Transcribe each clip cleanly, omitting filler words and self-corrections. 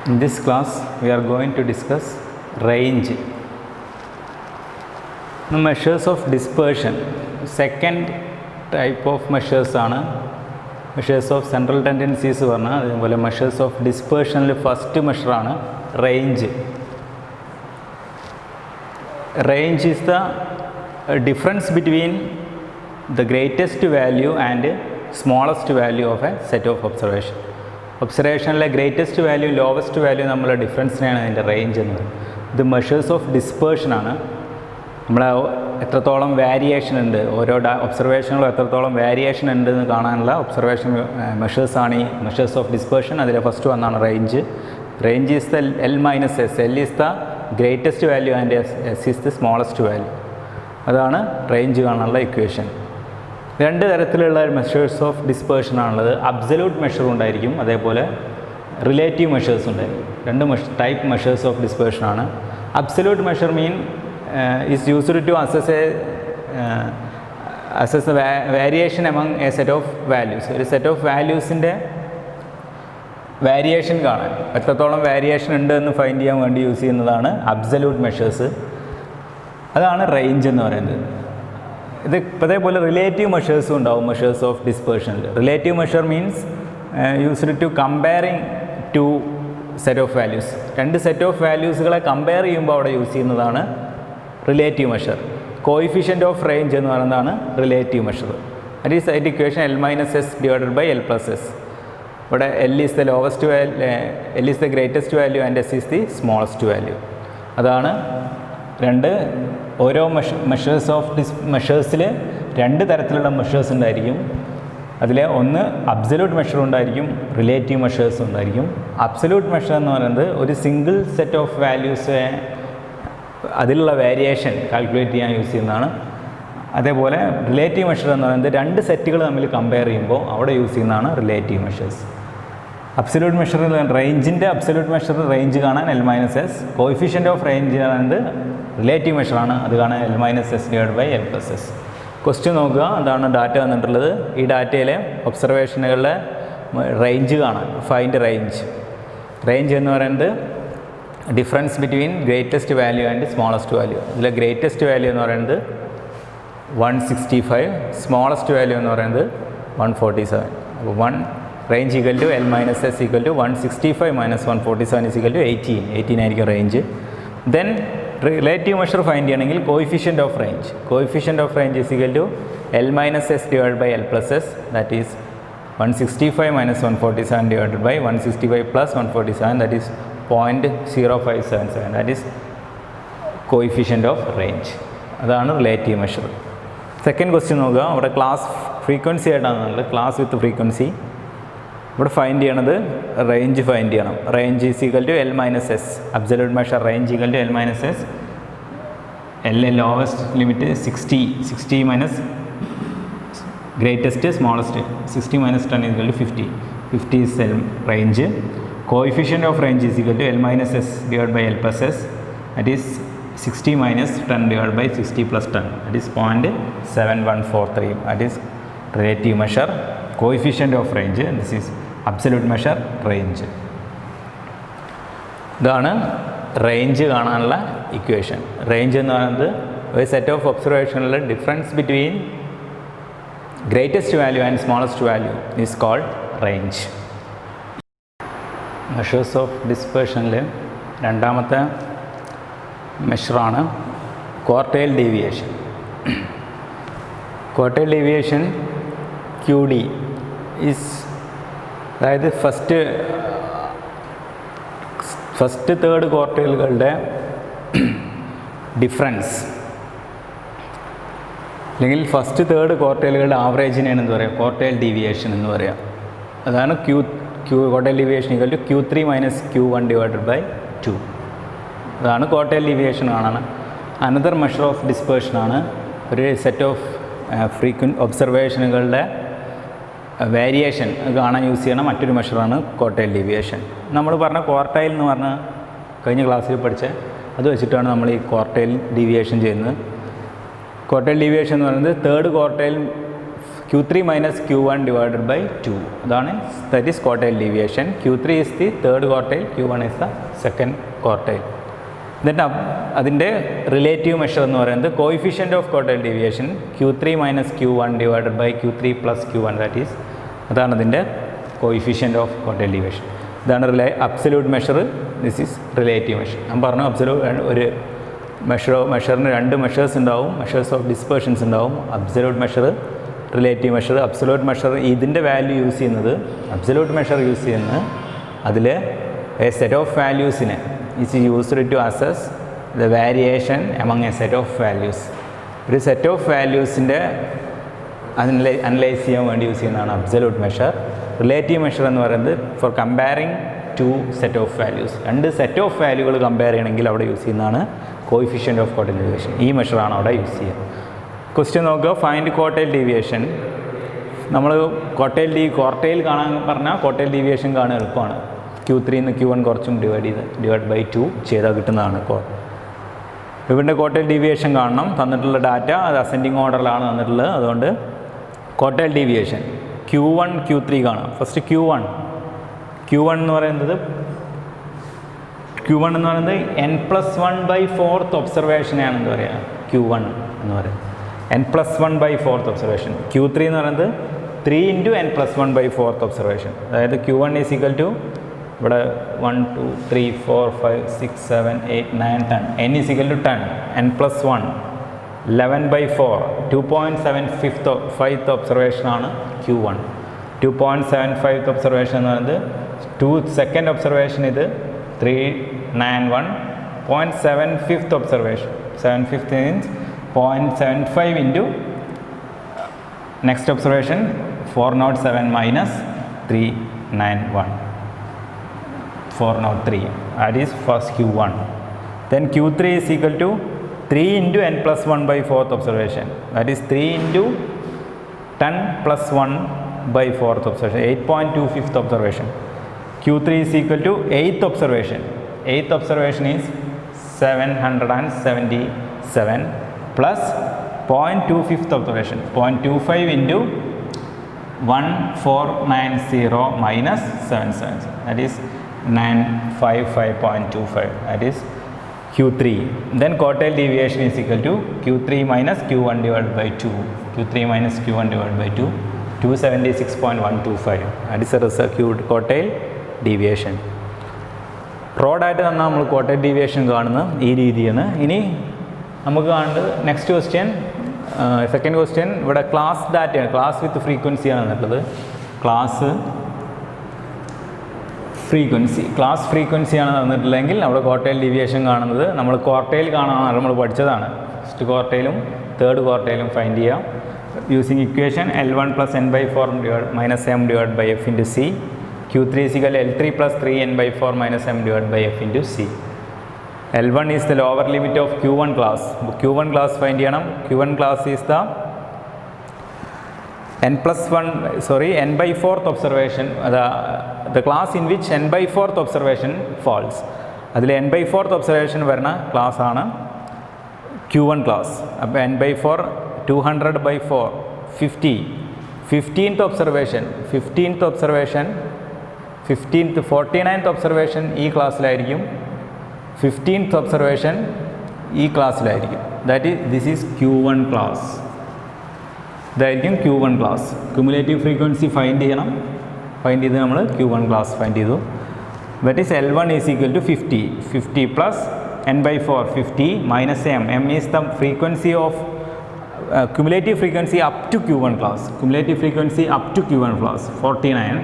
In this class, we are going to discuss range. The measures of dispersion. Second type of measures are measures of central tendencies. Measures of dispersion. First measure is range. Range is the difference between the greatest value and smallest value of a set of observation. Observation greatest value, lowest value we difference in the range. The measures of dispersion we variation in observation variation in observation measures measures of dispersion. That first one range. Range is the L minus S. L is the greatest value and S is the smallest value. That is range equation. രണ്ട് തരത്തിലുള്ള measures of dispersion ആണുള്ളത്. Absolute measure ഉണ്ടായിരിക്കും, അതേപോലെ relative measures ഉണ്ടായിരിക്കും. രണ്ട് type measures of dispersion ആണ്. Absolute measure is used to assess variation among a set of values. ഒരു set of വാല്യൂസിൻ്റെ വേരിയേഷൻ കാണാൻ, എത്രത്തോളം വേരിയേഷൻ ഉണ്ട് എന്ന് ഫൈൻഡ് ചെയ്യാൻ വേണ്ടി യൂസ് ചെയ്യുന്നതാണ് അബ്സല്യൂട്ട് മെഷേഴ്സ്. അതാണ് റേഞ്ച് എന്ന് പറയുന്നത്. ഇതേപോലെ റിലേറ്റീവ് മെഷേഴ്സും ഉണ്ടാവും മെഷേഴ്സ് ഓഫ് ഡിസ്പേർഷനിൽ. Relative measure means used to comparing two set of values. രണ്ട് സെറ്റ് ഓഫ് വാല്യൂസുകളെ കമ്പയർ ചെയ്യുമ്പോൾ അവിടെ യൂസ് ചെയ്യുന്നതാണ് relative measure. Coefficient of range എന്ന് പറയുന്നതാണ് relative measure. That is that equation L minus S divided by L plus S. ഇവിടെ L is the lowest value, L is the greatest value and S is the smallest value. അതാണ് രണ്ട്. ഓരോ measures of മെഷേഴ്സിൽ രണ്ട് തരത്തിലുള്ള measures ഉണ്ടായിരിക്കും. അതിൽ ഒന്ന് absolute measure ഉണ്ടായിരിക്കും, റിലേറ്റീവ് മെഷേഴ്സ് ഉണ്ടായിരിക്കും. അബ്സല്യൂട്ട് മെഷർ എന്ന് പറയുന്നത് ഒരു സിംഗിൾ സെറ്റ് ഓഫ് വാല്യൂസ് അതിലുള്ള വേരിയേഷൻ കാൽക്കുലേറ്റ് ചെയ്യാൻ യൂസ് ചെയ്യുന്നതാണ്. അതേപോലെ റിലേറ്റീവ് മെഷർ എന്ന് പറയുന്നത് രണ്ട് സെറ്റുകൾ തമ്മിൽ കമ്പയർ ചെയ്യുമ്പോൾ അവിടെ യൂസ് ചെയ്യുന്നതാണ് റിലേറ്റീവ് മെഷേഴ്സ്. അബ്സല്യൂട്ട് മെഷർ റേഞ്ചിൻ്റെ അബ്സല്യൂട്ട് മെഷർ റേഞ്ച് കാണാൻ L minus S. Coefficient of range പറയുന്നത് റിലേറ്റീവ് മെഷറാണ്, അത് കാണാൻ L minus S divided by L plus S. Question നോക്കുക, അതാണ് ഡാറ്റ വന്നിട്ടുള്ളത്. ഈ ഡാറ്റയിലെ ഒബ്സർവേഷനുകളുടെ റേഞ്ച് കാണാൻ, ഫൈൻഡ് റേഞ്ച്. റേഞ്ച് എന്ന് പറയുന്നത് difference between greatest value and smallest value. ഇതിലെ ഗ്രേറ്റസ്റ്റ് വാല്യൂ എന്ന് പറയുന്നത് 165, സ്മോളസ്റ്റ് വാല്യൂ എന്ന് പറയുന്നത് 147. അപ്പോൾ range equal to L minus S equal to 165 minus 147 is equal to 18. 18 ആയിരിക്കും range. Then relative measure find ചെയ്യണമെങ്കിൽ coefficient of range. Coefficient of range is equal to L minus S divided by L plus S. That is 165 minus 147 divided by 165 plus 147, that is 0.0577. That is coefficient of range. അതാണ് relative measure. Second question നോക്കുക. അവിടെ class frequency ആയിട്ടാണ്, class with frequency. ഇവിടെ find ചെയ്യണത് range find ചെയ്യണം. Range is equal to L minus S. Absolute measure range equal to L minus S. L lowest limit 60 minus greatest smallest. 60 minus 10 equal to 50. 50 is L range. Coefficient of range is equal to L minus S divided by L plus S. That is 60 minus 10 divided by 60 plus 10. That is 0.7143. That is relative measure. Coefficient of range. This is absolute measure range. ഇതാണ് range കാണാനുള്ള equation. Range എന്ന് പറയുന്നത് ഒരു set of ഒബ്സർവേഷനിലെ difference between greatest value and smallest value is called range. Measures of ഡിസ്പേർഷനിൽ രണ്ടാമത്തെ മെഷറാണ് quartile deviation. Quartile deviation QD is, അതായത് ഫസ്റ്റ് തേർഡ് ക്വാർട്ടൈലുകളുടെ ഡിഫറൻസ്, അല്ലെങ്കിൽ ഫസ്റ്റ് തേർഡ് ക്വാർട്ടൈലുകളുടെ ആവറേജിനെയാണ് എന്ത് പറയുക, ക്വാർട്ടൈൽ ഡീവിയേഷൻ എന്ന് പറയുക. അതാണ് quartile deviation equal to Q3 minus Q1 divided by 2. അതാണ് ക്വാർട്ടൈൽ ഡീവിയേഷൻ കാണാൻ. Another measure of ഡിസ്പേർഷനാണ്. ഒരു സെറ്റ് ഓഫ് ഒബ്സർവേഷനുകളുടെ വേരിയേഷൻ കാണാൻ യൂസ് ചെയ്യണ മറ്റൊരു മെഷറാണ് ക്വാർട്ടൈൽ ഡീവിയേഷൻ. നമ്മൾ പറഞ്ഞ ക്വാർട്ടൈൽ എന്ന് പറഞ്ഞ കഴിഞ്ഞ ക്ലാസ്സിൽ പഠിച്ച അത് വെച്ചിട്ടാണ് നമ്മൾ ഈ ക്വാർട്ടൈൽ ഡീവിയേഷൻ ചെയ്യുന്നത്. ക്വാർട്ടൈൽ ഡീവിയേഷൻ എന്ന് പറയുന്നത് third quartile Q3 minus Q1 divided by 2. That is quartile deviation. Q3 is the third quartile, Q1 is the second quartile. Then adinte relative measure ennu parayunnathu coefficient of quartile deviation Q3 minus Q1 divided by Q3 plus Q1, that is adana adinte coefficient of quartile deviation. Idana absolute measure, this is relative measure. I parnu absolute oru measure nu rendu measures undavum, measures of dispersions undavum, absolute measure, relative measure. Absolute measure idinte value use cheyyunnathu, absolute measure use cheyyunna adile a set of values ine is used to assess the variation among a set of values. ഒരു set of വാല്യൂസിൻ്റെ analyse ചെയ്യാൻ വേണ്ടി use ചെയ്യുന്നതാണ് absolute measure. Relative measure എന്ന് പറയുന്നത് for comparing two set of values. രണ്ട് set of വാല്യൂകൾ compare ചെയ്യണമെങ്കിൽ അവിടെ യൂസ് ചെയ്യുന്നതാണ് കോയിഫിഷ്യൻ്റ് ഓഫ് ക്വാർട്ടൈൽ ഡീവിയേഷൻ. ഈ മെഷറാണ് അവിടെ യൂസ് ചെയ്യുക. ക്വസ്റ്റ്യൻ നോക്കുക, ഫൈൻഡ് ക്വാർട്ടൈൽ ഡീവിയേഷൻ. നമ്മൾ ക്വാർട്ടൈൽ കാണാൻ പറഞ്ഞാൽ ക്വാർട്ടൈൽ ഡീവിയേഷൻ കാണാൻ എളുപ്പമാണ്. Q3 നിന്ന് Q1 കുറച്ചും ഡിവൈഡ് ബൈ 2 ചെയ്താൽ കിട്ടുന്നതാണ്. ഇവിടെ ക്വാർട്ടൈൽ ഡീവിയേഷൻ കാണണം. തന്നിട്ടുള്ള ഡാറ്റ അത് അസെൻഡിങ് ഓർഡറിലാണ് തന്നിട്ടുള്ളത്. അതുകൊണ്ട് ക്വാർട്ടൈൽ ഡീവിയേഷൻ Q1 Q3 കാണാം. ഫസ്റ്റ് Q1 എന്ന് പറയുന്നത് n+1/4 ഒബ്സർവേഷനാണെന്ന് പറയുക. Q1 എന്ന് പറയുന്നത് n+1/4 ഒബ്സർവേഷൻ. Q3 എന്ന് പറയുന്നത് 3 × n+1/4 ഒബ്സർവേഷൻ. അതായത് Q1 ഈസ് ഈക്വൽ ടു ഇവിടെ 1 2 3 4 5 6 7 8 9 10 n is equal to 10, n+1 11/4 2.75th observation ആണ് Q1. 2.75th ഒബ്സർവേഷൻ എന്ന് പറയുന്നത് 2 സെക്കൻഡ് ഒബ്സർവേഷൻ. ഇത് 391 0.75th observation. 7/5 means 0.75 into next observation 407 minus 391 403, that is first Q1. Then Q3 is equal to 3 × n+1/4 observation, that is 3 × 10+1/4 observation, 8.25th observation. Q3 is equal to 8th observation. 8th observation is 777 plus 0.25th observation, 0.25 into 1490 minus 777, that is 955.25, that is Q3. Then quartile deviation is equal to Q3 minus Q1 divided by 2. Q3 minus Q1 divided by 2, 276.125, that is a quartile deviation. റോഡായിട്ട് തന്നെ നമ്മൾ quartile deviation കാണുന്നത് ഈ രീതിയാണ്. ഇനി നമുക്ക് കാണേണ്ടത് next question, second question. ഇവിടെ class ഡാറ്റയാണ്, ക്ലാസ് വിത്ത് ഫ്രീക്വൻസിയാണ് എന്നുള്ളത്. ക്ലാസ് ഫ്രീക്വൻസിയാണ് തന്നിട്ടില്ലെങ്കിൽ അവിടെ ക്വാർട്ടൈൽ ഡീവിയേഷൻ കാണുന്നത്. നമ്മൾ ക്വാർട്ടൈൽ കാണാൻ നമ്മൾ പഠിച്ചതാണ്. ഫസ്റ്റ് ക്വാർട്ടൈലും തേർഡ് ക്വാർട്ടൈലും ഫൈൻഡ് ചെയ്യാം using equation L1 + n/4 - m divided by f into c. Q3 is equal to L3 + 3n/4 - m divided by f into c. L1 is the lower limit of Q1 class. Q1 class find ചെയ്യണം. Q1 class is the n/4th observation, the class in which n/4th observation falls. അതിൽ n/4th observation വരുന്ന class ആണ് Q1 class. അപ്പോൾ n/4 200/4 50. 15th observation 49th observation ഈ ക്ലാസ്സിലായിരിക്കും. 15th observation ഈ ക്ലാസ്സിലായിരിക്കും. This is Q1 class. ഇതായിരിക്കും Q1 class. Cumulative frequency find ചെയ്യണം. Find ചെയ്ത് നമ്മൾ Q1 ക്ലാസ് ഫൈൻഡ് ചെയ്തു. That is L1 is equal to 50 plus n/4 50 minus m. m is the frequency of cumulative frequency up to Q1 class. Cumulative frequency up to Q1 class 49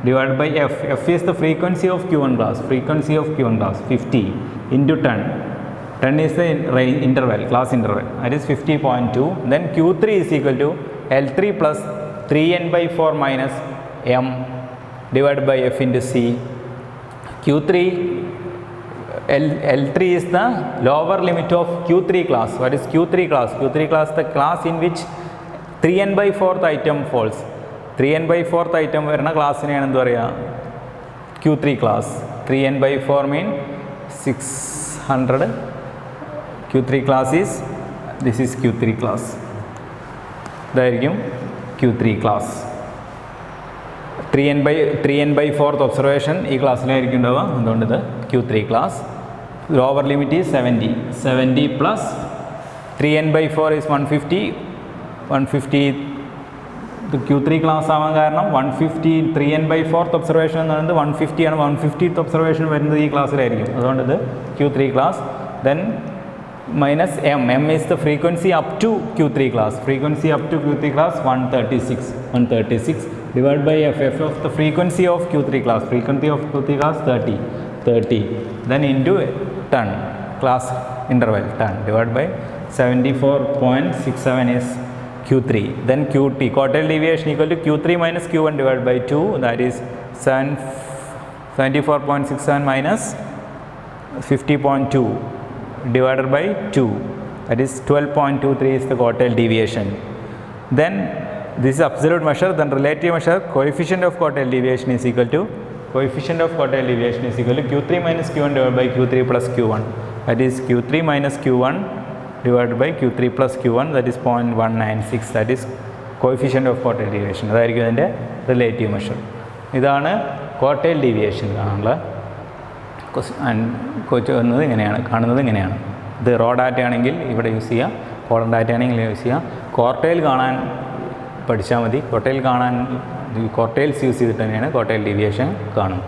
divided by f. f is the frequency of Q1 class. Frequency of Q1 class 50 into 10. 10 is the interval, class interval. That is 50.2. Then Q3 is equal to L3 plus 3n/4 minus m divided by f into c. L3 is the lower limit of Q3 class. What is Q3 class? Q3 class the class in which 3n/4th item falls. 3n/4th item വരുന്ന ക്ലാസ്സിനെയാണ് എന്ത് പറയുക? Q3 class. 3n/4 mean 600. Q3 class is, this is Q3 class. ഇതായിരിക്കും Q3 class. 3n/4th observation ഈ ക്ലാസ്സിലായിരിക്കും ഉണ്ടാവുക. അതുകൊണ്ട് ഇത് Q3 class. Lower limit is 70. 70 plus 3n/4 is 150. 150 Q3 class ആവാൻ കാരണം 150 3n/4th observation എന്ന് പറയുന്നത് 150 ആണ്. 150th observation വരുന്നത് ഈ ക്ലാസ്സിലായിരിക്കും. അതുകൊണ്ട് ഇത് Q3 class. Then minus m. M is the frequency up to Q3 class. Frequency up to Q3 class 136. 136 divided by f. F of the frequency of Q3 class. Frequency of Q3 class 30. 30. Then into ton. Class interval ton divided by 74.67 is Q3. Then QT. Quartile deviation equal to Q3 minus Q1 divided by 2. That is 74.67 minus 50.2. divided by 2, that is 12.23 is the quartile deviation. Then this is absolute measure. Then relative measure, coefficient of quartile deviation is equal to Q3 minus Q1 divided by Q3 plus Q1, that is Q3 minus Q1 divided by Q3 plus Q1, that is 0.196, that is coefficient of quartile deviation. അതായിരിക്കും അതിൻ്റെ relative measure. ഇതാണ് quartile deviation കാണുള്ള വന്നത് ഇങ്ങനെയാണ്, കാണുന്നത് ഇങ്ങനെയാണ്. ഇത് raw data ആണെങ്കിൽ ഇവിടെ യൂസ് ചെയ്യുക, കോളം ഡാറ്റ ആണെങ്കിൽ യൂസ് ചെയ്യുക. ക്വാർട്ടൈൽ കാണാൻ പഠിച്ചാൽ മതി. ക്വാർട്ടൈൽസ് യൂസ് ചെയ്തിട്ട് തന്നെയാണ് ക്വാർട്ടൈൽ ഡീവിയേഷൻ കാണുന്നത്.